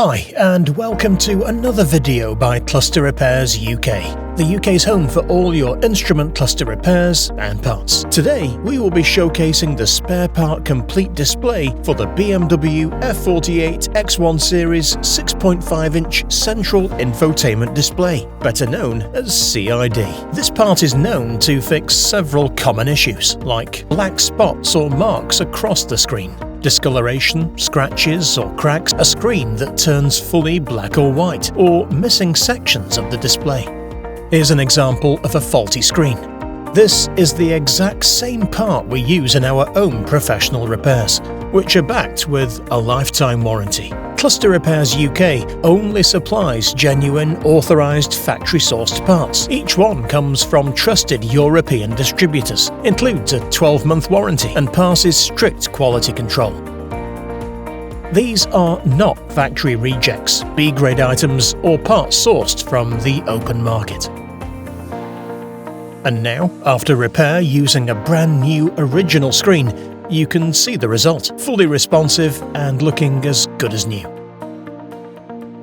Hi, and welcome to another video by Cluster Repairs UK, the UK's home for all your instrument cluster repairs and parts. Today, we will be showcasing the spare part complete display for the BMW F48 X1 Series 6.5-inch central infotainment display, better known as CID. This part is known to fix several common issues, like black spots or marks across the screen, discoloration, scratches or cracks, a screen that turns fully black or white, or missing sections of the display. Here's an example of a faulty screen. This is the exact same part we use in our own professional repairs, which are backed with a lifetime warranty. Cluster Repairs UK only supplies genuine, authorised factory-sourced parts. Each one comes from trusted European distributors, includes a 12-month warranty, and passes strict quality control. These are not factory rejects, B-grade items, or parts sourced from the open market. And now, after repair using a brand new original screen, you can see the result, fully responsive and looking as good as new.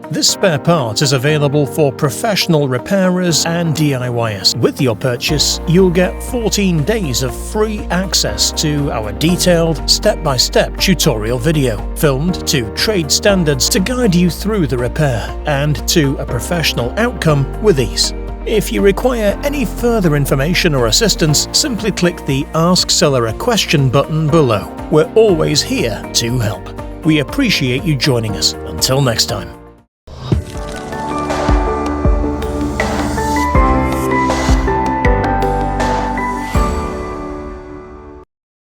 This spare part is available for professional repairers and DIYers. With your purchase, you'll get 14 days of free access to our detailed, step-by-step tutorial video, filmed to trade standards to guide you through the repair and to a professional outcome with ease. If you require any further information or assistance, simply click the Ask Seller a Question button below. We're always here to help. We appreciate you joining us. Until next time.